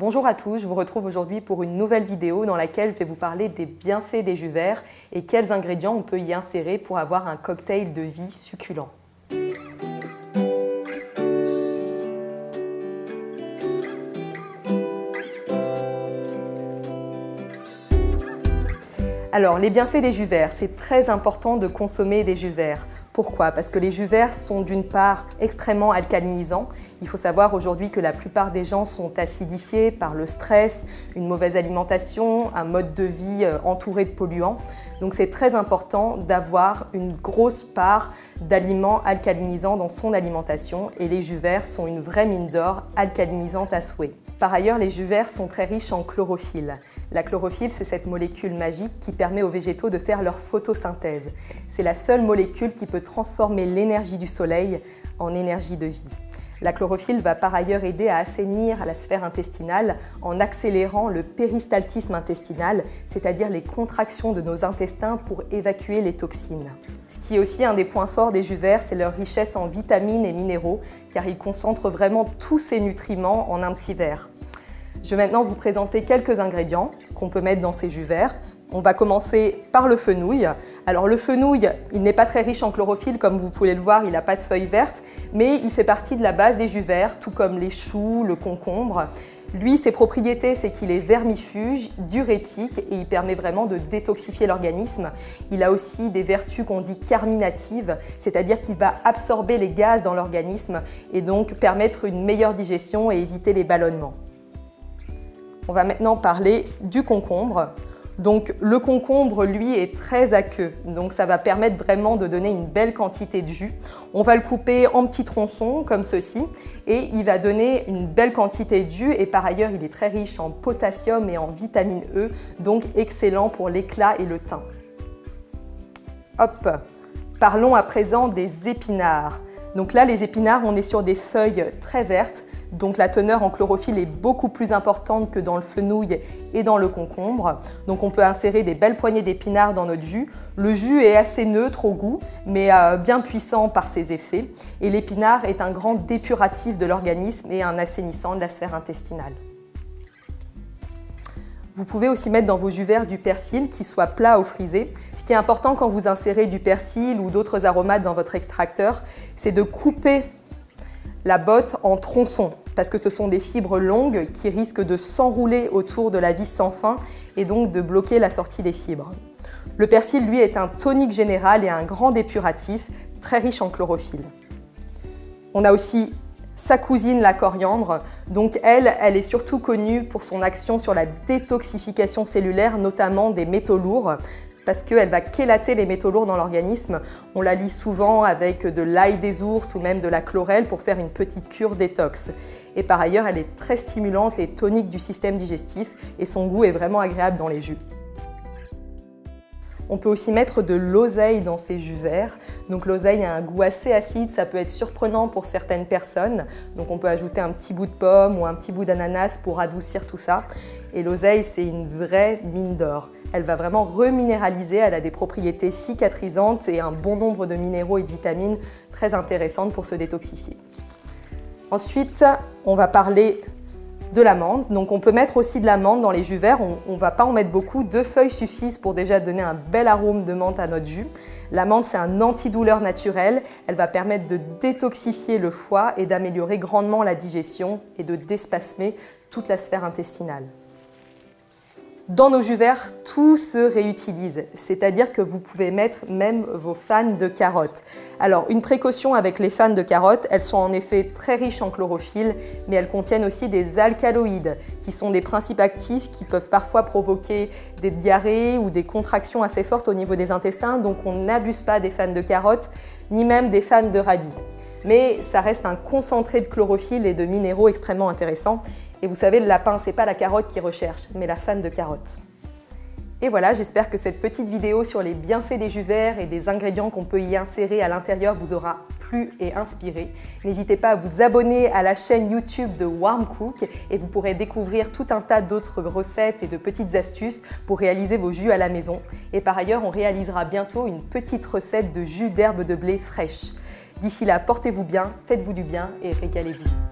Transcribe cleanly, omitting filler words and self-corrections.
Bonjour à tous, je vous retrouve aujourd'hui pour une nouvelle vidéo dans laquelle je vais vous parler des bienfaits des jus verts et quels ingrédients on peut y insérer pour avoir un cocktail de vie succulent. Alors, les bienfaits des jus verts, c'est très important de consommer des jus verts. Pourquoi? Parce que les jus verts sont d'une part extrêmement alcalinisants. Il faut savoir aujourd'hui que la plupart des gens sont acidifiés par le stress, une mauvaise alimentation, un mode de vie entouré de polluants. Donc c'est très important d'avoir une grosse part d'aliments alcalinisants dans son alimentation et les jus verts sont une vraie mine d'or alcalinisante à souhait. Par ailleurs, les jus verts sont très riches en chlorophylle. La chlorophylle, c'est cette molécule magique qui permet aux végétaux de faire leur photosynthèse. C'est la seule molécule qui peut transformer l'énergie du soleil en énergie de vie. La chlorophylle va par ailleurs aider à assainir la sphère intestinale en accélérant le péristaltisme intestinal, c'est-à-dire les contractions de nos intestins pour évacuer les toxines. Ce qui est aussi un des points forts des jus verts, c'est leur richesse en vitamines et minéraux, car ils concentrent vraiment tous ces nutriments en un petit verre. Je vais maintenant vous présenter quelques ingrédients qu'on peut mettre dans ces jus verts. On va commencer par le fenouil. Alors le fenouil, il n'est pas très riche en chlorophylle, comme vous pouvez le voir, il n'a pas de feuilles vertes, mais il fait partie de la base des jus verts, tout comme les choux, le concombre. Lui, ses propriétés, c'est qu'il est vermifuge, diurétique et il permet vraiment de détoxifier l'organisme. Il a aussi des vertus qu'on dit carminatives, c'est-à-dire qu'il va absorber les gaz dans l'organisme et donc permettre une meilleure digestion et éviter les ballonnements. On va maintenant parler du concombre. Donc le concombre, lui, est très aqueux, donc ça va permettre vraiment de donner une belle quantité de jus. On va le couper en petits tronçons, comme ceci, et il va donner une belle quantité de jus. Et par ailleurs, il est très riche en potassium et en vitamine E, donc excellent pour l'éclat et le teint. Hop, parlons à présent des épinards. Donc là, les épinards, on est sur des feuilles très vertes. Donc la teneur en chlorophylle est beaucoup plus importante que dans le fenouil et dans le concombre. Donc on peut insérer des belles poignées d'épinards dans notre jus. Le jus est assez neutre au goût, mais bien puissant par ses effets. Et l'épinard est un grand dépuratif de l'organisme et un assainissant de la sphère intestinale. Vous pouvez aussi mettre dans vos jus verts du persil, qui soit plat ou frisé. Ce qui est important quand vous insérez du persil ou d'autres aromates dans votre extracteur, c'est de couper la botte en tronçons, parce que ce sont des fibres longues qui risquent de s'enrouler autour de la vis sans fin et donc de bloquer la sortie des fibres. Le persil, lui, est un tonique général et un grand dépuratif, très riche en chlorophylle. On a aussi sa cousine, la coriandre. Donc elle est surtout connue pour son action sur la détoxification cellulaire, notamment des métaux lourds, parce qu'elle va chélater les métaux lourds dans l'organisme. On la lie souvent avec de l'ail des ours ou même de la chlorelle pour faire une petite cure détox. Et par ailleurs, elle est très stimulante et tonique du système digestif et son goût est vraiment agréable dans les jus. On peut aussi mettre de l'oseille dans ces jus verts. Donc l'oseille a un goût assez acide, ça peut être surprenant pour certaines personnes. Donc on peut ajouter un petit bout de pomme ou un petit bout d'ananas pour adoucir tout ça. Et l'oseille, c'est une vraie mine d'or. Elle va vraiment reminéraliser, elle a des propriétés cicatrisantes et un bon nombre de minéraux et de vitamines très intéressantes pour se détoxifier. Ensuite, on va parler de l'amande. Donc on peut mettre aussi de l'amande dans les jus verts, on ne va pas en mettre beaucoup, 2 feuilles suffisent pour déjà donner un bel arôme de menthe à notre jus. L'amande, c'est un antidouleur naturel, elle va permettre de détoxifier le foie et d'améliorer grandement la digestion et de déspasmer toute la sphère intestinale. Dans nos jus verts, tout se réutilise, c'est-à-dire que vous pouvez mettre même vos fans de carottes. Alors, une précaution avec les fans de carottes, elles sont en effet très riches en chlorophylle, mais elles contiennent aussi des alcaloïdes, qui sont des principes actifs qui peuvent parfois provoquer des diarrhées ou des contractions assez fortes au niveau des intestins, donc on n'abuse pas des fans de carottes, ni même des fans de radis. Mais ça reste un concentré de chlorophylle et de minéraux extrêmement intéressants. Et vous savez, le lapin, c'est pas la carotte qui recherche, mais la fan de carotte. Et voilà, j'espère que cette petite vidéo sur les bienfaits des jus verts et des ingrédients qu'on peut y insérer à l'intérieur vous aura plu et inspiré. N'hésitez pas à vous abonner à la chaîne YouTube de Warm Cook et vous pourrez découvrir tout un tas d'autres recettes et de petites astuces pour réaliser vos jus à la maison. Et par ailleurs, on réalisera bientôt une petite recette de jus d'herbe de blé fraîche. D'ici là, portez-vous bien, faites-vous du bien et régalez-vous.